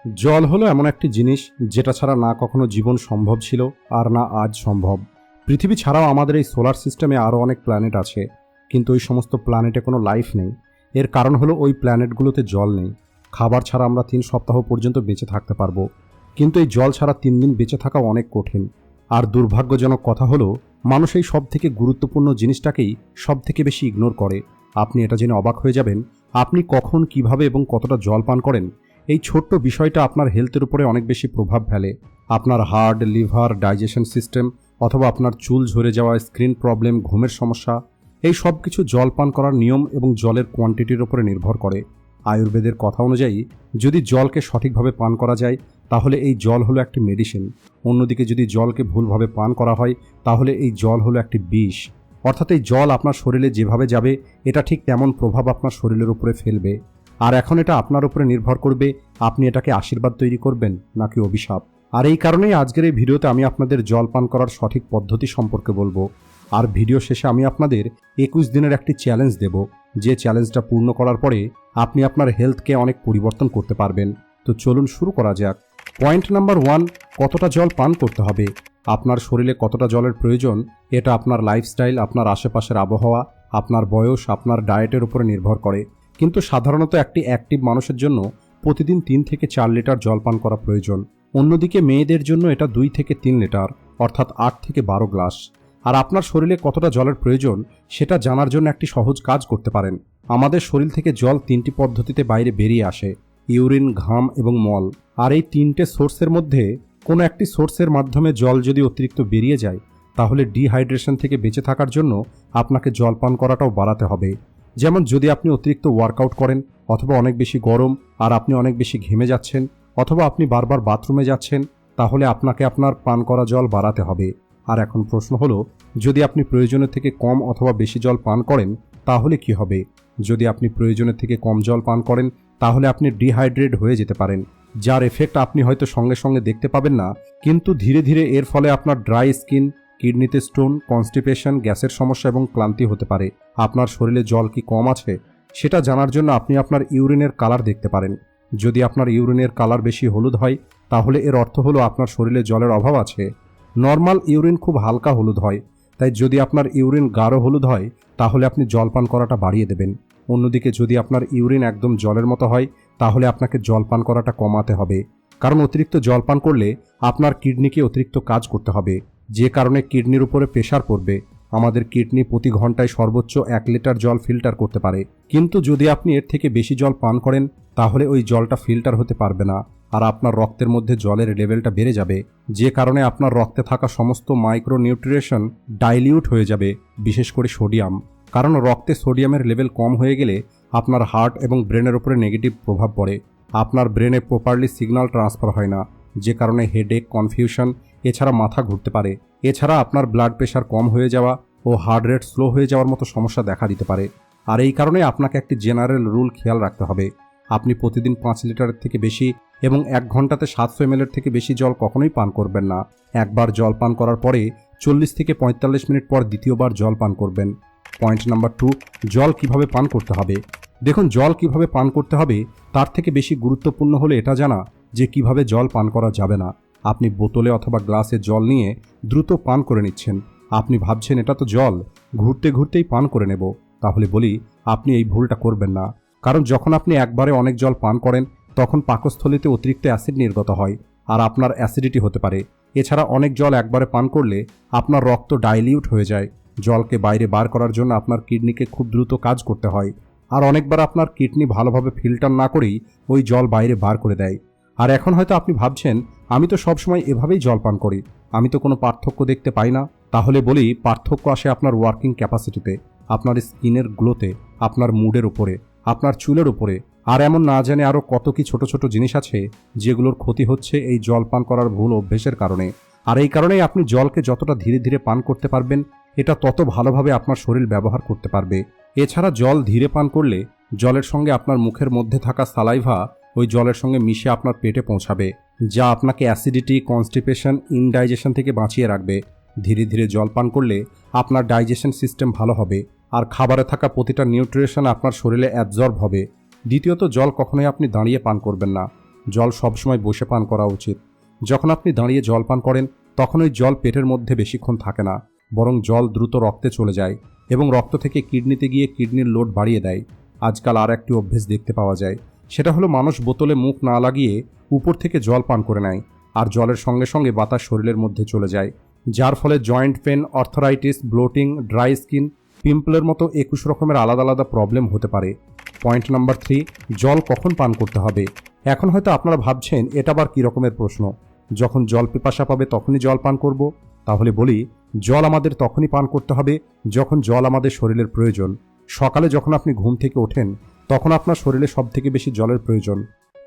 জল হলো এমন একটি জিনিস যেটা ছাড়া না কখনো জীবন সম্ভব ছিল আর না আজ সম্ভব। পৃথিবী ছাড়াও আমাদের এই সোলার সিস্টেমে আরও অনেক প্ল্যানেট আছে, কিন্তু ওই সমস্ত প্ল্যানেটে কোনো লাইফ নেই। এর কারণ হলো ওই প্ল্যানেটগুলোতে জল নেই। খাবার ছাড়া আমরা 3 সপ্তাহ পর্যন্ত বেঁচে থাকতে পারবো, কিন্তু এই জল ছাড়া 3 দিন বেঁচে থাকা অনেক কঠিন। আর দুর্ভাগ্যজনক কথা হলো, মানুষ এই সব থেকে গুরুত্বপূর্ণ জিনিসটাকেই সব থেকে বেশি ইগনোর করে। আপনি এটা জেনে অবাক হয়ে যাবেন, আপনি কখন, কিভাবে এবং কতটা জল পান করেন এই ছোট্ট বিষয়টা আপনার হেলথের উপরে অনেক বেশি প্রভাব ফেলে। আপনার হার্ট, লিভার, ডাইজেশন সিস্টেম অথবা আপনার চুল ঝরে যাওয়া, স্কিন প্রবলেম, ঘুমের সমস্যা, এই সব কিছু জল পান করার নিয়ম এবং জলের কোয়ান্টিটির উপরে নির্ভর করে। আয়ুর্বেদের কথা অনুযায়ী যদি জলকে সঠিকভাবে পান করা যায় তাহলে এই জল হলো একটি মেডিসিন। অন্যদিকে যদি জলকে ভুলভাবে পান করা হয় তাহলে এই জল হলো একটি বিষ। অর্থাৎ এই জল আপনার শরীরে যেভাবে যাবে এটা ঠিক তেমন প্রভাব আপনার শরীরের উপরে ফেলবে। আর এখন এটা আপনার উপরে নির্ভর করবে আপনি এটাকে আশীর্বাদ তৈরি করবেন নাকি অভিশাপ। আর এই কারণেই আজকের এই ভিডিওতে আমি আপনাদের জল পান করার সঠিক পদ্ধতি সম্পর্কে বলবো। আর ভিডিও শেষে আমি আপনাদের 21 দিনের একটি চ্যালেঞ্জ দেব, যে চ্যালেঞ্জটা পূর্ণ করার পরে আপনি আপনার হেলথকে অনেক পরিবর্তন করতে পারবেন। তো চলুন শুরু করা যাক। পয়েন্ট নাম্বার 1, কতটা জল পান করতে হবে। আপনার শরীরে কতটা জলের প্রয়োজন এটা আপনার লাইফস্টাইল, আপনার আশেপাশের আবহাওয়া, আপনার বয়স, আপনার ডায়েটের উপরে নির্ভর করে। কিন্তু সাধারণত একটি অ্যাক্টিভ মানুষের জন্য প্রতিদিন 3 থেকে 4 লিটার জল পান করা প্রয়োজন। অন্যদিকে মেয়েদের জন্য এটা 2 থেকে 3 লিটার, অর্থাৎ 8 থেকে 12 গ্লাস। আর আপনার শরীরে কতটা জলের প্রয়োজন সেটা জানার জন্য একটি সহজ কাজ করতে পারেন। আমাদের শরীর থেকে জল 3টি পদ্ধতিতে বাইরে বেরিয়ে আসে: ইউরিন, ঘাম এবং মল। আর এই 3টে সোর্সের মধ্যে কোনো একটি সোর্সের মাধ্যমে জল যদি অতিরিক্ত বেরিয়ে যায় তাহলে ডিহাইড্রেশন থেকে বেঁচে থাকার জন্য আপনাকে জল পান করাটাও বাড়াতে হবে। যেমন যদি আপনি অতিরিক্ত ওয়ার্কআউট করেন, অথবা অনেক বেশি গরম আর আপনি অনেক বেশি ঘেমে যাচ্ছেন, অথবা আপনি বারবার বাথরুমে যাচ্ছেন, তাহলে আপনাকে আপনার পান করা জল বাড়াতে হবে। আর এখন প্রশ্ন হলো, যদি আপনি প্রয়োজনের থেকে কম অথবা বেশি জল পান করেন তাহলে কি হবে? যদি আপনি প্রয়োজনের থেকে কম জল পান করেন তাহলে আপনি ডিহাইড্রেট হয়ে যেতে পারেন, যার এফেক্ট আপনি হয়তো সঙ্গে সঙ্গে দেখতে পাবেন না, কিন্তু ধীরে ধীরে এর ফলে আপনার ড্রাই স্কিন, কিডনিতে স্টোন, কনস্টিপেশন, গ্যাসের সমস্যা এবং ক্লান্তি হতে পারে। আপনার শরীরে জল কি কম আছে সেটা জানার জন্য আপনি আপনার ইউরিনের কালার দেখতে পারেন। যদি আপনার ইউরিনের কালার বেশি হলুদ হয় তাহলে এর অর্থ হলো আপনার শরীরে জলের অভাব আছে। নর্মাল ইউরিন খুব হালকা হলুদ হয়, তাই যদি আপনার ইউরিন গাঢ় হলুদ হয় তাহলে আপনি জল পান করাটা বাড়িয়ে দেবেন। অন্যদিকে যদি আপনার ইউরিন একদম জলের মতো হয় তাহলে আপনাকে জল পান করাটা কমাতে হবে, কারণ অতিরিক্ত জল পান করলে আপনার কিডনিকে অতিরিক্ত কাজ করতে হবে, যে কারণে কিডনির উপরে প্রেশার পড়বে। আমাদের কিডনি প্রতি ঘন্টায় সর্বোচ্চ 1 লিটার জল ফিল্টার করতে পারে, কিন্তু যদি আপনি এর থেকে বেশি জল পান করেন তাহলে ওই জলটা ফিল্টার হতে পারবে না, আর আপনার রক্তের মধ্যে জলের লেভেলটা বেড়ে যাবে, যে কারণে আপনার রক্তে থাকা সমস্ত মাইক্রো নিউট্রিশন ডাইলিউট হয়ে যাবে, বিশেষ করে সোডিয়াম। কারণ রক্তে সোডিয়ামের লেভেল কম হয়ে গেলে আপনার হার্ট এবং ব্রেনের উপরে নেগেটিভ প্রভাব পড়ে। আপনার ব্রেনে প্রপারলি সিগন্যাল ট্রান্সফার হয় না, যে কারণে হেডেক, কনফিউশন, এছাড়া মাথা ঘুরতে পারে। এছাড়া আপনার ব্লাড প্রেশার কম হয়ে যাওয়া ও হার্ট রেট স্লো হয়ে যাওয়ার মতো সমস্যা দেখা দিতে পারে। আর এই কারণে আপনাকে একটি জেনারেল রুল খেয়াল রাখতে হবে, আপনি প্রতিদিন 5 লিটারের থেকে বেশি এবং 1 ঘন্টাতে 700 ml থেকে বেশি জল কখনোই পান করবেন না। একবার জল পান করার পরে 40 থেকে 45 মিনিট পর দ্বিতীয়বার জল পান করবেন। পয়েন্ট নাম্বার 2, জল কিভাবে পান করতে হবে। দেখুন, জল কিভাবে পান করতে হবে তার থেকে বেশি গুরুত্বপূর্ণ হলো এটা জানা যে কিভাবে জল পান করা যাবে না। আপনি বোতলে অথবা গ্লাসে জল নিয়ে দ্রুত পান করে নিচ্ছেন। আপনি ভাবছেন এটা তো জল, ঘুরতে ঘুরতেই পান করে নেব। তাহলে বলি, আপনি এই ভুলটা করবেন না। কারণ যখন আপনি একবারে অনেক জল পান করেন তখন পাকস্থলীতে অতিরিক্ত অ্যাসিড নির্গত হয় আর আপনার অ্যাসিডিটি হতে পারে। এছাড়া অনেক জল একবারে পান করলে আপনার রক্ত ডাইলিউট হয়ে যায়। জলকে বাইরে বার করার জন্য আপনার কিডনিকে খুব দ্রুত কাজ করতে হয়, আর অনেকবার আপনার কিডনি ভালোভাবে ফিল্টার না করেই ওই জল বাইরে বার করে দেয়। আর এখন হয়তো আপনি ভাবছেন, আমি তো সবসময় এভাবেই জল পান করি, আমি তো কোনো পার্থক্য দেখতে পাই না। তাহলে বলি, পার্থক্য আসে আপনার ওয়ার্কিং ক্যাপাসিটিতে, আপনার স্কিনের গ্লোতে, আপনার মুডের উপরে, আপনার চুলের উপরে, আর এমন না জানে আরও কত কি ছোট ছোট জিনিস আছে যেগুলোর ক্ষতি হচ্ছে এই জল পান করার ভুল অভ্যেসের কারণে। আর এই কারণেই আপনি জলকে যতটা ধীরে ধীরে পান করতে পারবেন এটা তত ভালোভাবে আপনার শরীর ব্যবহার করতে পারবে। এছাড়া জল ধীরে পান করলে জলের সঙ্গে আপনার মুখের মধ্যে থাকা সালাইভা ওই জলের সঙ্গে মিশে আপনার পেটে পৌঁছাবে, যা আপনাকে অ্যাসিডিটি, কনস্টিপেশন, ইনডাইজেশন থেকে বাঁচিয়ে রাখবে। ধীরে ধীরে জল পান করলে আপনার ডাইজেশন সিস্টেম ভালো হবে আর খাবারে থাকা প্রতিটা নিউট্রিশন আপনার শরীরে অ্যাবজর্ব হবে। দ্বিতীয়ত, জল কখনোই আপনি দাঁড়িয়ে পান করবেন না। জল সবসময় বসে পান করা উচিত। যখন আপনি দাঁড়িয়ে জল পান করেন তখন ওই জল পেটের মধ্যে বেশিক্ষণ থাকে না, বরং জল দ্রুত রক্তে চলে যায় এবং রক্ত থেকে কিডনিতে গিয়ে কিডনির লোড বাড়িয়ে দেয়। আজকাল আর একটি অভ্যেস দেখতে পাওয়া যায়, সেটা হলো মানুষ বোতলে মুখ না লাগিয়ে উপর থেকে জল পান করে নেয়, আর জলের সঙ্গে সঙ্গে বাতাস শরীরের মধ্যে চলে যায়, যার ফলে joint pain, arthritis, bloating, dry skin, পিম্পলের মতো 21 রকমের আলাদা আলাদা প্রবলেম হতে পারে। পয়েন্ট নাম্বার 3, জল কখন পান করতে হবে। এখন হয়তো আপনারা ভাবছেন এটা আবার কী রকমের প্রশ্ন, যখন জল পিপাসা পাবে তখনই জল পান করব। তাহলে বলি, জল আমাদের তখনই পান করতে হবে যখন জল আমাদের শরীরের প্রয়োজন। সকালে যখন আপনি ঘুম থেকে ওঠেন তখন আপনার শরীরে সবথেকে বেশি জলের প্রয়োজন,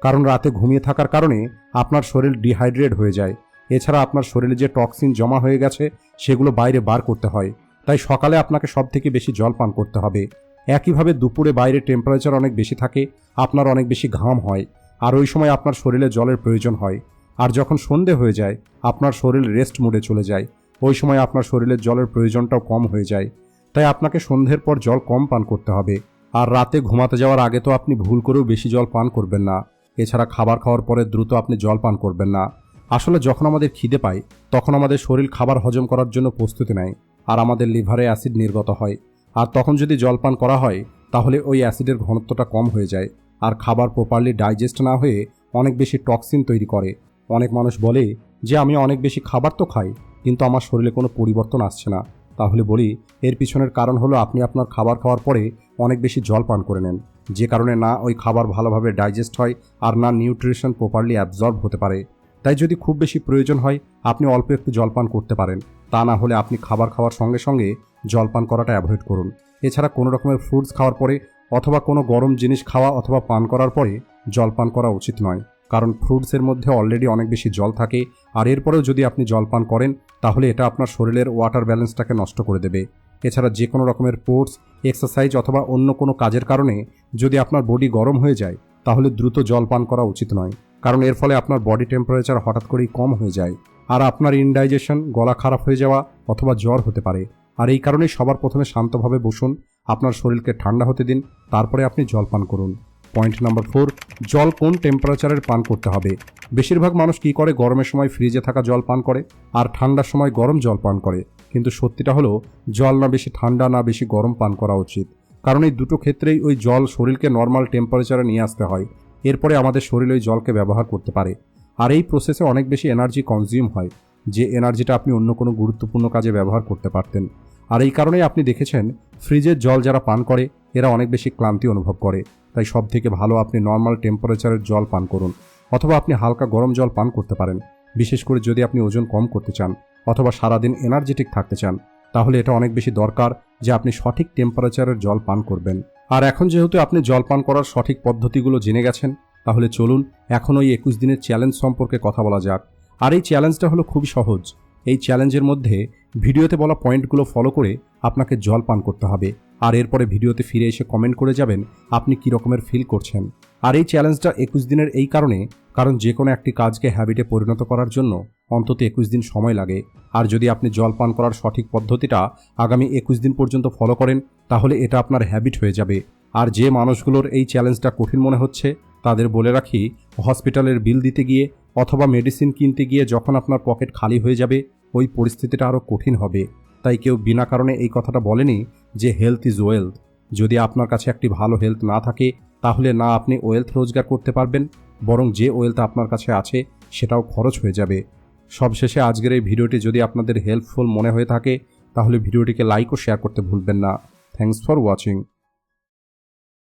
কারণ রাতে ঘুমিয়ে থাকার কারণে আপনার শরীর ডিহাইড্রেট হয়ে যায়। এছাড়া আপনার শরীরে যে টক্সিন জমা হয়ে গেছে সেগুলো বাইরে বার করতে হয়, তাই সকালে আপনাকে সবথেকে বেশি জল পান করতে হবে। একইভাবে দুপুরে বাইরে টেম্পারেচার অনেক বেশি থাকে, আপনার অনেক বেশি ঘাম হয়, আর ওই সময় আপনার শরীরে জলের প্রয়োজন হয়। আর যখন সন্ধে হয়ে যায় আপনার শরীর রেস্ট মোডে চলে যায়, ওই সময় আপনার শরীরের জলের প্রয়োজনটাও কম হয়ে যায়। তাই আপনাকে সন্ধ্যের পর জল কম পান করতে হবে। আর রাতে ঘুমাতে যাওয়ার আগে তো আপনি ভুল করেও বেশি জল পান করবেন না। এছাড়া খাবার খাওয়ার পরে দ্রুত আপনি জল পান করবেন না। আসলে যখন আমাদের খিদে পায় তখন আমাদের শরীর খাবার হজম করার জন্য প্রস্তুতি নেয়, আর আমাদের লিভারে অ্যাসিড নির্গত হয়। আর তখন যদি জল পান করা হয় তাহলে ওই অ্যাসিডের ঘনত্বটা কম হয়ে যায়, আর খাবার প্রপারলি ডাইজেস্ট না হয়ে অনেক বেশি টক্সিন তৈরি করে। অনেক মানুষ বলে যে আমি অনেক বেশি খাবার তো খাই, কিন্তু আমার শরীরে কোনো পরিবর্তন আসছে না। তাহলে বলি, এর পিছনের কারণ হলো আপনি আপনার খাবার খাওয়ার পরে অনেক বেশি জল পান করে নেন, যে কারণে না ওই খাবার ভালোভাবে ডাইজেস্ট হয় আর না নিউট্রিশন প্রপারলি অ্যাবজর্ব হতে পারে। তাই যদি খুব বেশি প্রয়োজন হয় আপনি অল্প একটু জল পান করতে পারেন, তা না হলে আপনি খাবার খাওয়ার সঙ্গে সঙ্গে জল পান করাটা অ্যাভয়েড করুন। এছাড়া কোনো রকমের ফ্রুটস খাওয়ার পরে অথবা কোনো গরম জিনিস খাওয়া অথবা পান করার পরে জল পান করা উচিত নয়, কারণ ফ্রুটসের মধ্যে অলরেডি অনেক বেশি জল থাকে, আর এরপরেও যদি আপনি জল পান করেন তাহলে এটা আপনার শরীরের ওয়াটার ব্যালেন্সটাকে নষ্ট করে দেবে। এছাড়া যে কোনো রকমের স্পোর্টস, এক্সারসাইজ অথবা অন্য কোনো কাজের কারণে যদি আপনার বডি গরম হয়ে যায় তাহলে দ্রুত জল পান করা উচিত নয়, কারণ এর ফলে আপনার বডি টেম্পারেচার হঠাৎ করেই কম হয়ে যায়, আর আপনার ইনডাইজেশন, গলা খারাপ হয়ে যাওয়া অথবা জ্বর হতে পারে। আর এই কারণেই সবার প্রথমে শান্তভাবে বসুন, আপনার শরীরকে ঠান্ডা হতে দিন, তারপরে আপনি জল পান করুন। পয়েন্ট নাম্বার 4, জল কোন টেম্পারেচারের পান করতে হবে। বেশিরভাগ মানুষ কী করে, গরমের সময় ফ্রিজে থাকা জল পান করে আর ঠান্ডার সময় গরম জল পান করে, কিন্তু সত্যিটা হলো জল না বেশি ঠান্ডা না বেশি গরম পান করা উচিত, কারণ এই দুটো ক্ষেত্রেই ওই জল শরীরকে নর্মাল টেম্পারেচারে নিয়ে আসতে হয়, এরপরে আমাদের শরীর ওই জলকে ব্যবহার করতে পারে। আর এই প্রসেসে অনেক বেশি এনার্জি কনজিউম হয়, যে এনার্জিটা আপনি অন্য কোনো গুরুত্বপূর্ণ কাজে ব্যবহার করতে পারতেন। আর এই কারণেই আপনি দেখেছেন ফ্রিজের জল যারা পান করে এরা অনেক বেশি ক্লান্তি অনুভব করে। তাই সব থেকে ভালো আপনি নর্মাল টেম্পারেচারের জল পান করুন, অথবা আপনি হালকা গরম জল পান করতে পারেন। বিশেষ করে যদি আপনি ওজন কম করতে চান অথবা সারাদিন এনার্জেটিক থাকতে চান, তাহলে এটা অনেক বেশি দরকার যে আপনি সঠিক টেম্পারেচারের জল পান করবেন। আর এখন যেহেতু আপনি জল পান করার সঠিক পদ্ধতিগুলো জেনে গেছেন, তাহলে চলুন এখন ওই 21 দিনের চ্যালেঞ্জ সম্পর্কে কথা বলা যাক। আর এই চ্যালেঞ্জটা হলো খুবই সহজ। এই চ্যালেঞ্জের মধ্যে ভিডিওতে বলা পয়েন্টগুলো ফলো করে আপনাকে জল পান করতে হবে, আর এরপরে ভিডিওতে ফিরে এসে কমেন্ট করে যাবেন আপনি কী রকমের ফিল করছেন। আর এই চ্যালেঞ্জটা 21 দিনের এই কারণ যে কোনো একটি কাজকে হ্যাবিটে পরিণত করার জন্য অন্তত 21 দিন সময় লাগে। আর যদি আপনি জল পান করার সঠিক পদ্ধতিটা আগামী 21 দিন পর্যন্ত ফলো করেন তাহলে এটা আপনার হ্যাবিট হয়ে যাবে। আর যে মানুষগুলোর এই চ্যালেঞ্জটা কঠিন মনে হচ্ছে তাদের বলে রাখি, হসপিটালের বিল দিতে গিয়ে অথবা মেডিসিন কিনতে গিয়ে যখন আপনার পকেট খালি হয়ে যাবে ওই পরিস্থিতিটা আরও কঠিন হবে। তাই কেউ বিনা কারণে এই কথাটা বলেনি যে হেলথ ইজ ওয়েলথ। যদি আপনার কাছে একটি ভালো হেলথ না থাকে তাহলে না আপনি ওয়েলথ রোজগার করতে পারবেন, বরং যে ওয়েলথ আপনার কাছে আছে সেটাও খরচ হয়ে যাবে। সবশেষে আজকের এই ভিডিওটি যদি আপনাদের হেল্পফুল মনে হয়ে থাকে তাহলে ভিডিওটিকে লাইক ও শেয়ার করতে ভুলবেন না। Thanks for watching.